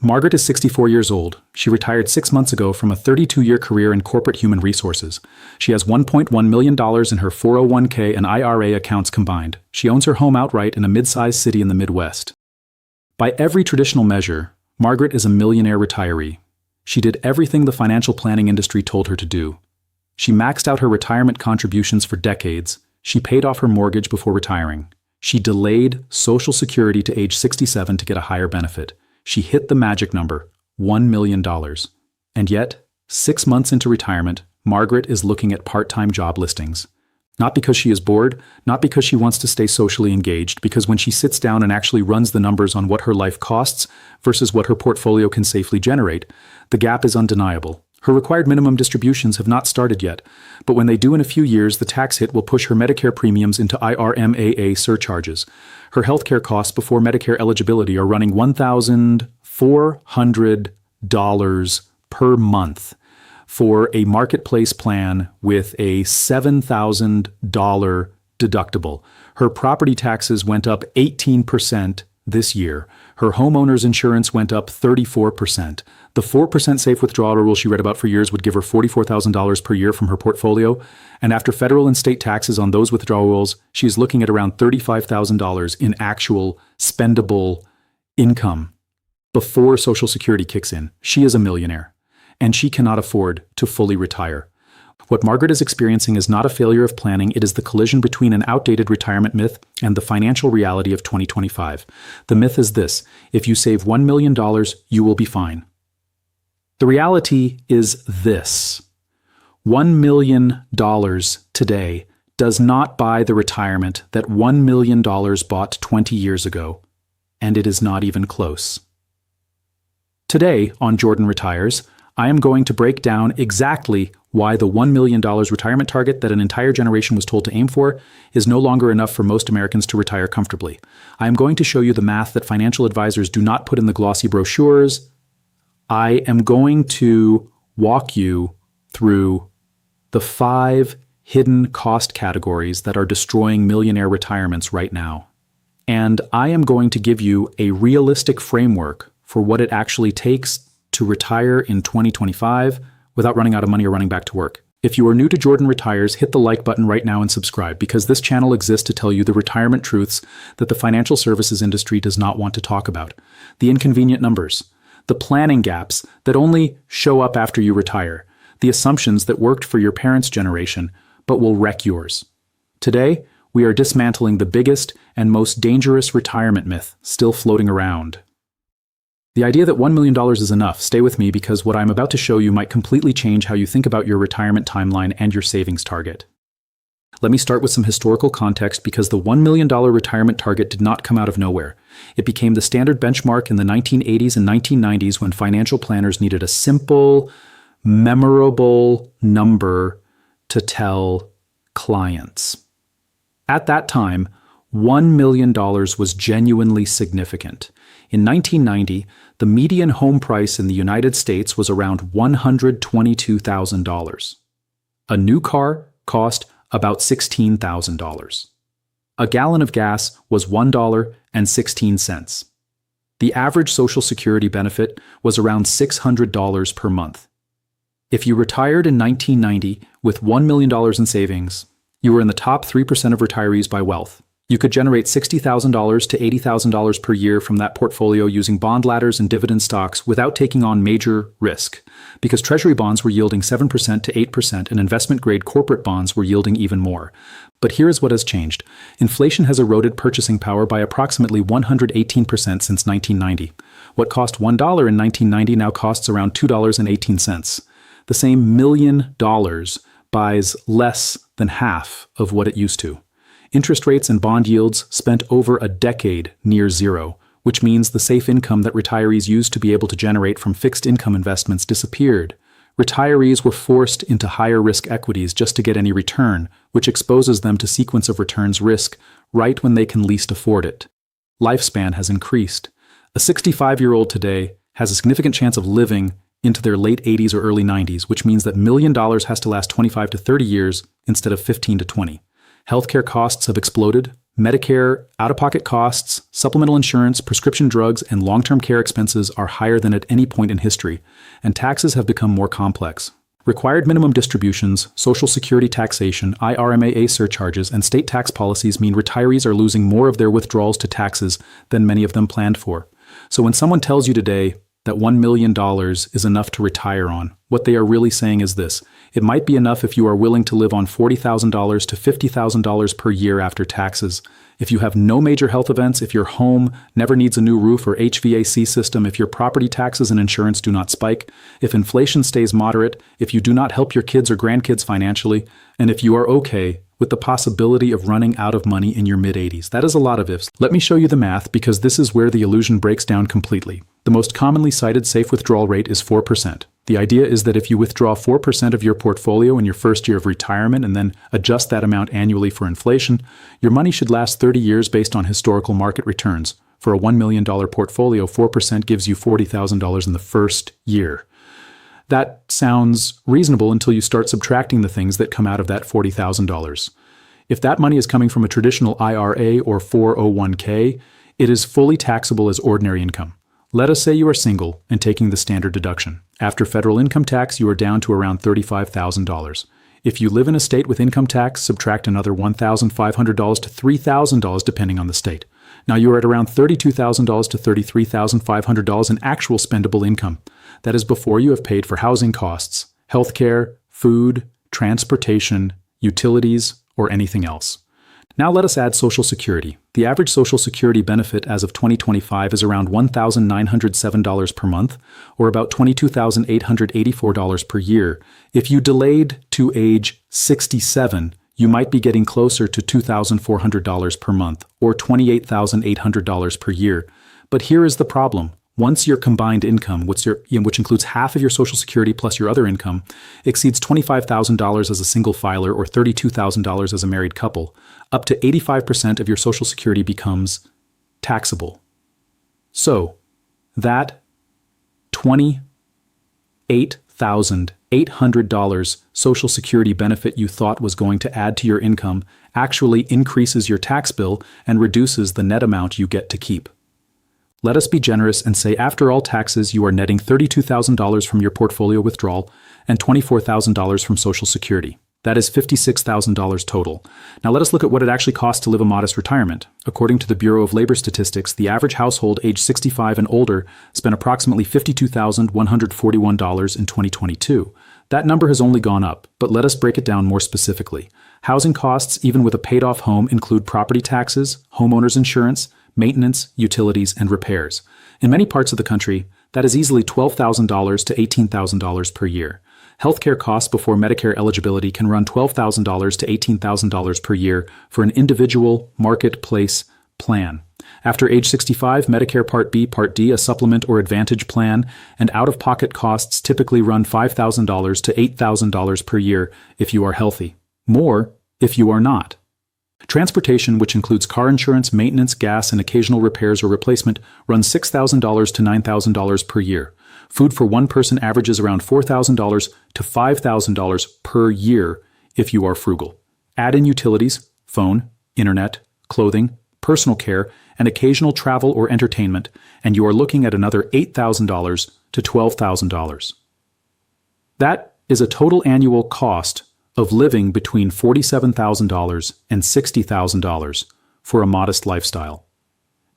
Margaret is 64 years old. She retired 6 months ago from a 32-year career in corporate human resources. She has $1.1 million in her 401k and IRA accounts combined. She owns her home outright in a mid-sized city in the Midwest. By every traditional measure, Margaret is a millionaire retiree. She did everything the financial planning industry told her to do. She maxed out her retirement contributions for decades. She paid off her mortgage before retiring. She delayed Social Security to age 67 to get a higher benefit. She hit the magic number, $1 million. And yet, 6 months into retirement, Margaret is looking at part-time job listings. Not because she is bored, not because she wants to stay socially engaged, because when she sits down and actually runs the numbers on what her life costs versus what her portfolio can safely generate, the gap is undeniable. Her required minimum distributions have not started yet, but when they do in a few years, the tax hit will push her Medicare premiums into IRMAA surcharges. Her healthcare costs before Medicare eligibility are running $1,400 per month for a marketplace plan with a $7,000 deductible. Her property taxes went up 18% this year. Her homeowner's insurance went up 34%. The 4% safe withdrawal rule she read about for years would give her $44,000 per year from her portfolio, and after federal and state taxes on those withdrawals, she is looking at around $35,000 in actual spendable income before Social Security kicks in. She is a millionaire, and she cannot afford to fully retire. What Margaret is experiencing is not a failure of planning, it is the collision between an outdated retirement myth and the financial reality of 2025. The myth is this: if you save $1 million, you will be fine. The reality is this: $1 million today does not buy the retirement that $1 million bought 20 years ago, and it is not even close. Today on Jordan Retires, I am going to break down exactly why the $1 million retirement target that an entire generation was told to aim for is no longer enough for most Americans to retire comfortably. I am going to show you the math that financial advisors do not put in the glossy brochures. I am going to walk you through the 5 hidden cost categories that are destroying millionaire retirements right now. And I am going to give you a realistic framework for what it actually takes to retire in 2025 without running out of money or running back to work. If you are new to Jordan Retires, hit the like button right now and subscribe, because this channel exists to tell you the retirement truths that the financial services industry does not want to talk about. The inconvenient numbers, the planning gaps that only show up after you retire, the assumptions that worked for your parents' generation but will wreck yours. Today, we are dismantling the biggest and most dangerous retirement myth still floating around. The idea that $1 million is enough, stay with me, because what I'm about to show you might completely change how you think about your retirement timeline and your savings target. Let me start with some historical context, because the $1 million retirement target did not come out of nowhere. It became the standard benchmark in the 1980s and 1990s when financial planners needed a simple, memorable number to tell clients. At that time, $1 million was genuinely significant. In 1990, the median home price in the United States was around $122,000. A new car cost about $16,000. A gallon of gas was $1.16. The average Social Security benefit was around $600 per month. If you retired in 1990 with $1 million in savings, you were in the top 3% of retirees by wealth. You could generate $60,000 to $80,000 per year from that portfolio using bond ladders and dividend stocks without taking on major risk, because Treasury bonds were yielding 7% to 8% and investment-grade corporate bonds were yielding even more. But here is what has changed. Inflation has eroded purchasing power by approximately 118% since 1990. What cost $1 in 1990 now costs around $2.18. The same $1 million buys less than half of what it used to. Interest rates and bond yields spent over a decade near zero, which means the safe income that retirees used to be able to generate from fixed income investments disappeared. Retirees were forced into higher risk equities just to get any return, which exposes them to sequence of returns risk right when they can least afford it. Lifespan has increased. A 65-year-old today has a significant chance of living into their late 80s or early 90s, which means that $1 million has to last 25 to 30 years instead of 15 to 20. Healthcare costs have exploded. Medicare, out-of-pocket costs, supplemental insurance, prescription drugs, and long-term care expenses are higher than at any point in history, and taxes have become more complex. Required minimum distributions, Social Security taxation, IRMAA surcharges, and state tax policies mean retirees are losing more of their withdrawals to taxes than many of them planned for. So when someone tells you today that $1 million is enough to retire on, what they are really saying is this: it might be enough if you are willing to live on $40,000 to $50,000 per year after taxes. If you have no major health events, if your home never needs a new roof or HVAC system, if your property taxes and insurance do not spike, if inflation stays moderate, if you do not help your kids or grandkids financially, and if you are okay with the possibility of running out of money in your mid-80s. That is a lot of ifs. Let me show you the math, because this is where the illusion breaks down completely. The most commonly cited safe withdrawal rate is 4%. The idea is that if you withdraw 4% of your portfolio in your first year of retirement and then adjust that amount annually for inflation, your money should last 30 years based on historical market returns. For a $1 million portfolio, 4% gives you $40,000 in the first year. That sounds reasonable until you start subtracting the things that come out of that $40,000. If that money is coming from a traditional IRA or 401k, it is fully taxable as ordinary income. Let us say you are single and taking the standard deduction. After federal income tax, you are down to around $35,000. If you live in a state with income tax, subtract another $1,500 to $3,000 depending on the state. Now you are at around $32,000 to $33,500 in actual spendable income. That is before you have paid for housing costs, healthcare, food, transportation, utilities, or anything else. Now let us add Social Security. The average Social Security benefit as of 2025 is around $1,907 per month, or about $22,884 per year. If you delayed to age 67, you might be getting closer to $2,400 per month, or $28,800 per year. But here is the problem. Once your combined income, which includes half of your Social Security plus your other income, exceeds $25,000 as a single filer or $32,000 as a married couple, up to 85% of your Social Security becomes taxable. So, that $28,800 Social Security benefit you thought was going to add to your income actually increases your tax bill and reduces the net amount you get to keep. Let us be generous and say after all taxes, you are netting $32,000 from your portfolio withdrawal and $24,000 from Social Security. That is $56,000 total. Now let us look at what it actually costs to live a modest retirement. According to the Bureau of Labor Statistics, the average household age 65 and older spent approximately $52,141 in 2022. That number has only gone up, but let us break it down more specifically. Housing costs, even with a paid-off home, include property taxes, homeowners insurance, maintenance, utilities, and repairs. In many parts of the country, that is easily $12,000 to $18,000 per year. Healthcare costs before Medicare eligibility can run $12,000 to $18,000 per year for an individual marketplace plan. After age 65, Medicare Part B, Part D, a supplement or advantage plan, and out-of-pocket costs typically run $5,000 to $8,000 per year if you are healthy. More if you are not. Transportation, which includes car insurance, maintenance, gas, and occasional repairs or replacement, runs $6,000 to $9,000 per year. Food for one person averages around $4,000 to $5,000 per year if you are frugal. Add in utilities, phone, internet, clothing, personal care, and occasional travel or entertainment, and you are looking at another $8,000 to $12,000. That is a total annual cost of living between $47,000 and $60,000 for a modest lifestyle.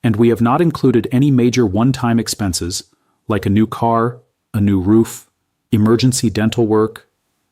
And we have not included any major one-time expenses like a new car, a new roof, emergency dental work,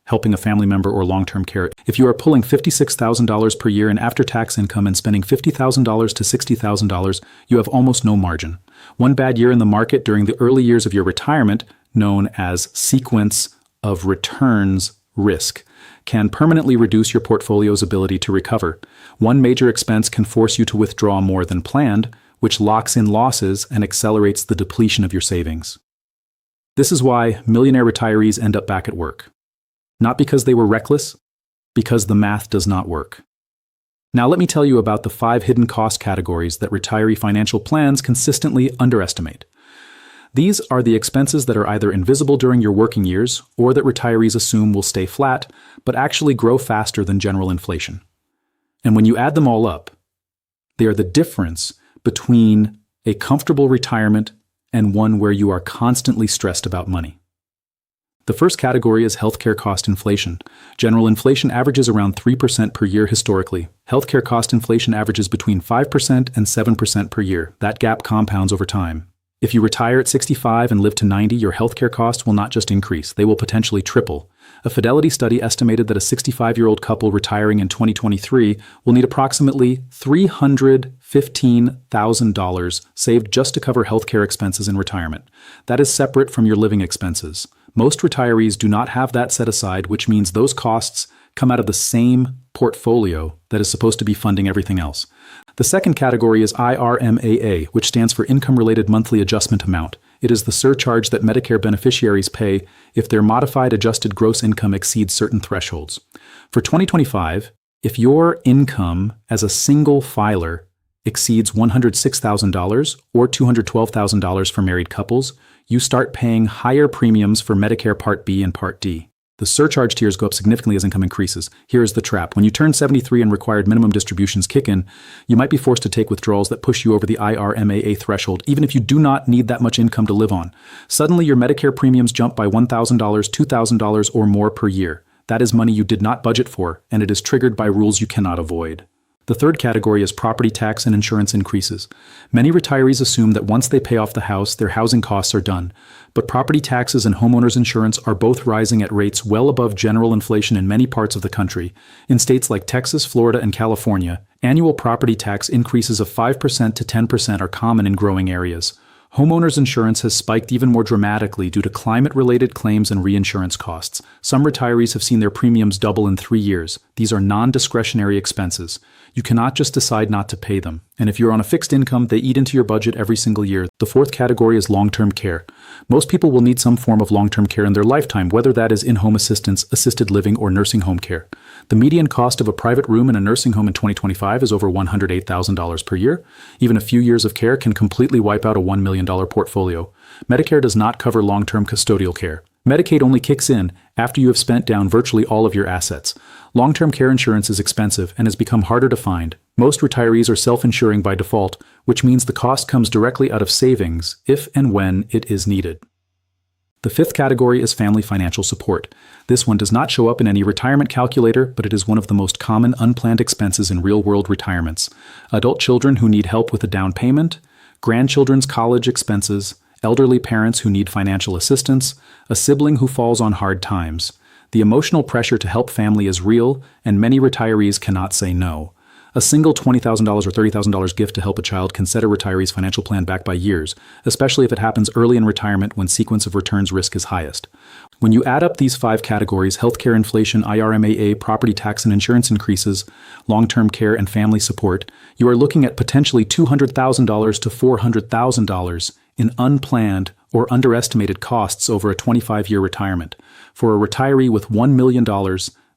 helping a family member, or long-term care. If you are pulling $56,000 per year in after-tax income and spending $50,000 to $60,000, you have almost no margin. One bad year in the market during the early years of your retirement, known as sequence of returns risk, can permanently reduce your portfolio's ability to recover. One major expense can force you to withdraw more than planned, which locks in losses and accelerates the depletion of your savings. This is why millionaire retirees end up back at work. Not because they were reckless, because the math does not work. Now let me tell you about the 5 hidden cost categories that retiree financial plans consistently underestimate. These are the expenses that are either invisible during your working years or that retirees assume will stay flat, but actually grow faster than general inflation. And when you add them all up, They are the difference between a comfortable retirement and one where you are constantly stressed about money. The first category is healthcare cost inflation. General inflation averages around 3% per year historically. Healthcare cost inflation averages between 5% and 7% per year. That gap compounds over time. If you retire at 65 and live to 90, your healthcare costs will not just increase, they will potentially triple. A Fidelity study estimated that a 65-year-old couple retiring in 2023 will need approximately $315,000 saved just to cover healthcare expenses in retirement. That is separate from your living expenses. Most retirees do not have that set aside, which means those costs come out of the same portfolio that is supposed to be funding everything else. The second category is IRMAA, which stands for Income-Related Monthly Adjustment Amount. It is the surcharge that Medicare beneficiaries pay if their modified adjusted gross income exceeds certain thresholds. For 2025, if your income as a single filer exceeds $106,000 or $212,000 for married couples, you start paying higher premiums for Medicare Part B and Part D. The surcharge tiers go up significantly as income increases. Here is the trap. When you turn 73 and required minimum distributions kick in, you might be forced to take withdrawals that push you over the IRMAA threshold, even if you do not need that much income to live on. Suddenly, your Medicare premiums jump by $1,000, $2,000 or more per year. That is money you did not budget for, and it is triggered by rules you cannot avoid. The third category is property tax and insurance increases. Many retirees assume that once they pay off the house, their housing costs are done. But property taxes and homeowners insurance are both rising at rates well above general inflation in many parts of the country. In states like Texas, Florida, and California, annual property tax increases of 5% to 10% are common in growing areas. Homeowners insurance has spiked even more dramatically due to climate-related claims and reinsurance costs. Some retirees have seen their premiums double in 3 years. These are non-discretionary expenses. You cannot just decide not to pay them. And if you're on a fixed income, they eat into your budget every single year. The fourth category is long-term care. Most people will need some form of long-term care in their lifetime, whether that is in-home assistance, assisted living, or nursing home care. The median cost of a private room in a nursing home in 2025 is over $108,000 per year. Even a few years of care can completely wipe out a $1 million portfolio. Medicare does not cover long-term custodial care. Medicaid only kicks in after you have spent down virtually all of your assets. Long-term care insurance is expensive and has become harder to find. Most retirees are self-insuring by default, which means the cost comes directly out of savings if and when it is needed. The fifth category is family financial support. This one does not show up in any retirement calculator, but it is one of the most common unplanned expenses in real-world retirements. Adult children who need help with a down payment, grandchildren's college expenses, elderly parents who need financial assistance, a sibling who falls on hard times. The emotional pressure to help family is real, and many retirees cannot say no. A single $20,000 or $30,000 gift to help a child can set a retiree's financial plan back by years, especially if it happens early in retirement when sequence of returns risk is highest. When you add up these 5 categories, healthcare inflation, IRMAA, property tax and insurance increases, long-term care, and family support, you are looking at potentially $200,000 to $400,000 in unplanned or underestimated costs over a 25-year retirement. For a retiree with $1 million,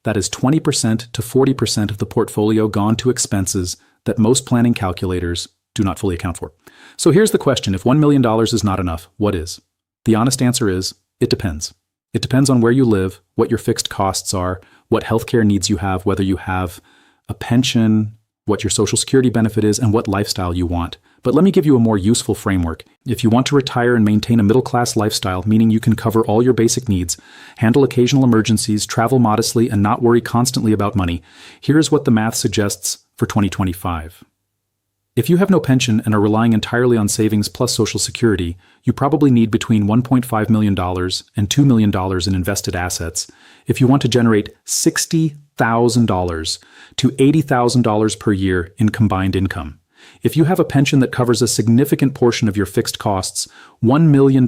that is 20% to 40% of the portfolio gone to expenses that most planning calculators do not fully account for. So here's the question. If $1 million is not enough, what is? The honest answer is, it depends. It depends on where you live, what your fixed costs are, what healthcare needs you have, whether you have a pension, what your Social Security benefit is, and what lifestyle you want. But let me give you a more useful framework. If you want to retire and maintain a middle-class lifestyle, meaning you can cover all your basic needs, handle occasional emergencies, travel modestly, and not worry constantly about money, here's what the math suggests for 2025. If you have no pension and are relying entirely on savings plus Social Security, you probably need between $1.5 million and $2 million in invested assets if you want to generate $60,000 to $80,000 per year in combined income. If you have a pension that covers a significant portion of your fixed costs, $1 million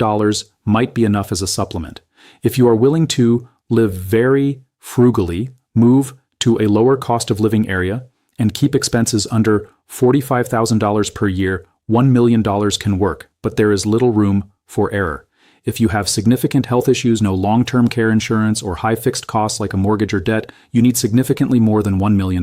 might be enough as a supplement. If you are willing to live very frugally, move to a lower cost of living area, and keep expenses under $45,000 per year, $1 million can work, but there is little room for error. If you have significant health issues, no long-term care insurance, or high fixed costs like a mortgage or debt, you need significantly more than $1 million.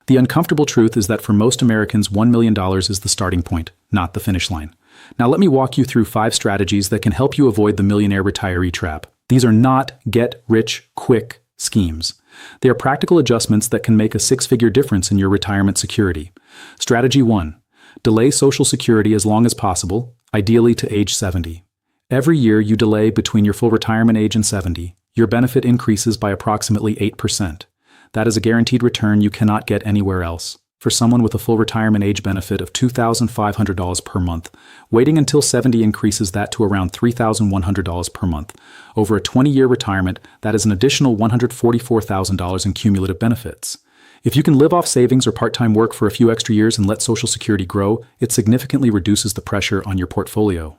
The uncomfortable truth is that for most Americans, $1 million is the starting point, not the finish line. Now let me walk you through 5 strategies that can help you avoid the millionaire retiree trap. These are not get-rich-quick schemes. They are practical adjustments that can make a six-figure difference in your retirement security. Strategy 1. Delay Social Security as long as possible, ideally to age 70. Every year you delay between your full retirement age and 70, your benefit increases by approximately 8%. That is a guaranteed return you cannot get anywhere else. For someone with a full retirement age benefit of $2,500 per month, waiting until 70 increases that to around $3,100 per month. Over a 20-year retirement, that is an additional $144,000 in cumulative benefits. If you can live off savings or part-time work for a few extra years and let Social Security grow, it significantly reduces the pressure on your portfolio.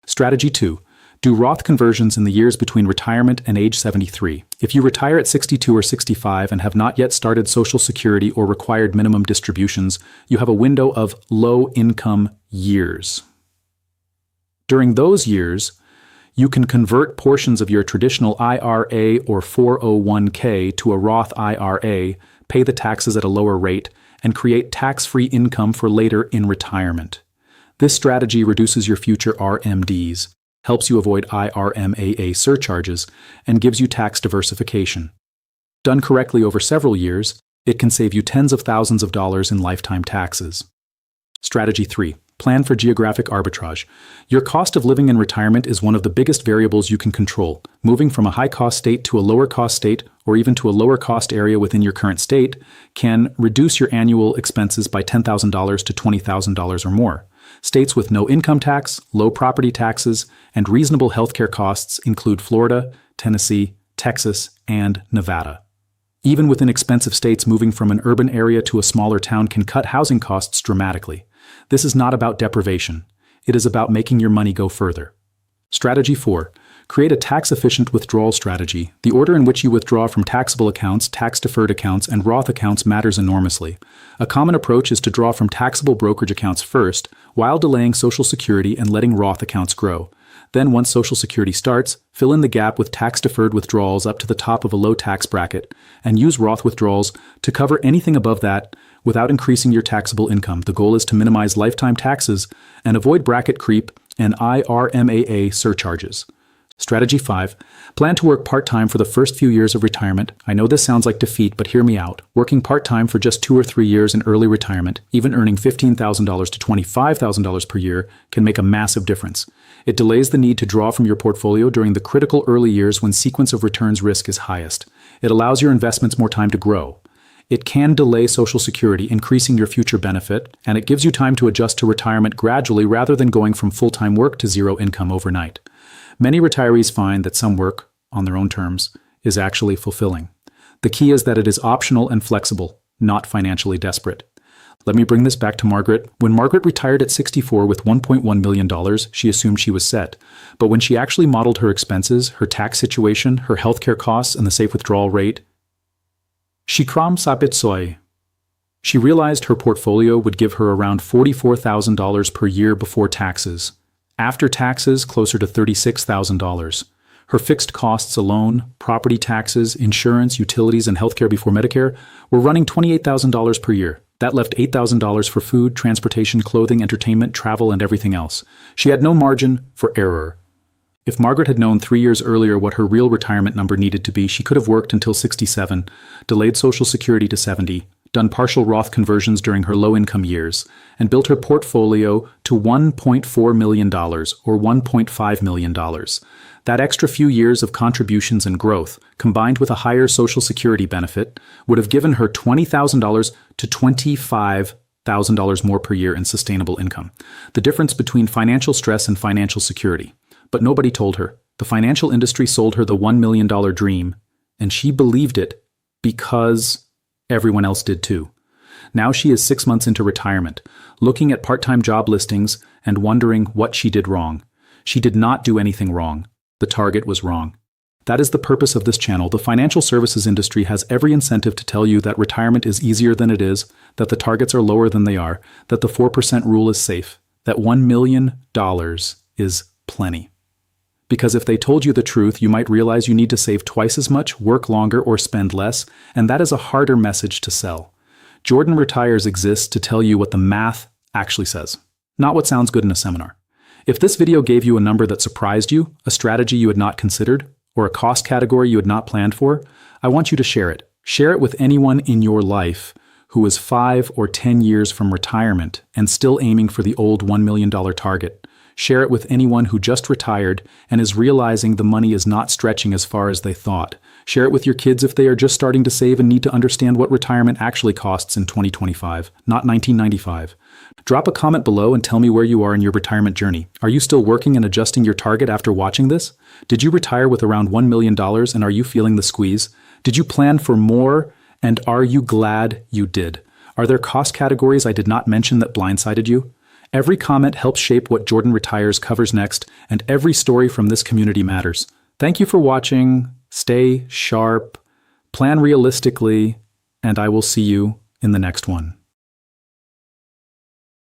Strategy 2. Do Roth conversions in the years between retirement and age 73. If you retire at 62 or 65 and have not yet started Social Security or required minimum distributions, you have a window of low-income years. During those years, you can convert portions of your traditional IRA or 401k to a Roth IRA, pay the taxes at a lower rate, and create tax-free income for later in retirement. This strategy reduces your future RMDs, helps you avoid IRMAA surcharges, and gives you tax diversification. Done correctly over several years, it can save you tens of thousands of dollars in lifetime taxes. Strategy 3. Plan for geographic arbitrage. Your cost of living in retirement is one of the biggest variables you can control. Moving from a high-cost state to a lower-cost state, or even to a lower-cost area within your current state, can reduce your annual expenses by $10,000 to $20,000 or more. States with no income tax, low property taxes, and reasonable healthcare costs include Florida, Tennessee, Texas, and Nevada. Even within expensive states, moving from an urban area to a smaller town can cut housing costs dramatically. This is not about deprivation. It is about making your money go further. Strategy 4. Create a tax-efficient withdrawal strategy. The order in which you withdraw from taxable accounts, tax-deferred accounts, and Roth accounts matters enormously. A common approach is to draw from taxable brokerage accounts first, while delaying Social Security and letting Roth accounts grow. Then, once Social Security starts, fill in the gap with tax-deferred withdrawals up to the top of a low tax bracket, and use Roth withdrawals to cover anything above that without increasing your taxable income. The goal is to minimize lifetime taxes and avoid bracket creep and IRMAA surcharges. Strategy 5. Plan to work part-time for the first few years of retirement. I know this sounds like defeat, but hear me out. Working part-time for just 2 or 3 years in early retirement, even earning $15,000 to $25,000 per year, can make a massive difference. It delays the need to draw from your portfolio during the critical early years when sequence of returns risk is highest. It allows your investments more time to grow. It can delay Social Security, increasing your future benefit, and it gives you time to adjust to retirement gradually rather than going from full-time work to zero income overnight. Many retirees find that some work, on their own terms, is actually fulfilling. The key is that it is optional and flexible, not financially desperate. Let me bring this back to Margaret. When Margaret retired at 64 with $1.1 million, she assumed she was set. But when she actually modeled her expenses, her tax situation, her healthcare costs, and the safe withdrawal rate, she kramsapitsoi. She realized her portfolio would give her around $44,000 per year before taxes. After taxes, closer to $36,000. Her fixed costs alone, property taxes, insurance, utilities, and healthcare before Medicare, were running $28,000 per year. That left $8,000 for food, transportation, clothing, entertainment, travel, and everything else. She had no margin for error. If Margaret had known 3 years earlier what her real retirement number needed to be, she could have worked until 67, delayed Social Security to 70, done partial Roth conversions during her low-income years, and built her portfolio to $1.4 million or $1.5 million. That extra few years of contributions and growth, combined with a higher Social Security benefit, would have given her $20,000 to $25,000 more per year in sustainable income. The difference between financial stress and financial security. But nobody told her. The financial industry sold her the $1 million dream, and she believed it because everyone else did too. Now she is 6 months into retirement, looking at part-time job listings and wondering what she did wrong. She did not do anything wrong. The target was wrong. That is the purpose of this channel. The financial services industry has every incentive to tell you that retirement is easier than it is, that the targets are lower than they are, that the 4% rule is safe, that $1 million is plenty. Because if they told you the truth, you might realize you need to save twice as much, work longer, or spend less, and that is a harder message to sell. Jordan Retires exists to tell you what the math actually says, not what sounds good in a seminar. If this video gave you a number that surprised you, a strategy you had not considered, or a cost category you had not planned for, I want you to share it. Share it with anyone in your life who is 5 or 10 years from retirement and still aiming for the old $1 million target. Share it with anyone who just retired and is realizing the money is not stretching as far as they thought. Share it with your kids if they are just starting to save and need to understand what retirement actually costs in 2025, not 1995. Drop a comment below and tell me where you are in your retirement journey. Are you still working and adjusting your target after watching this? Did you retire with around $1 million and are you feeling the squeeze? Did you plan for more and are you glad you did? Are there cost categories I did not mention that blindsided you? Every comment helps shape what Jordan Retires covers next, and every story from this community matters. Thank you for watching. Stay sharp, plan realistically, and I will see you in the next one.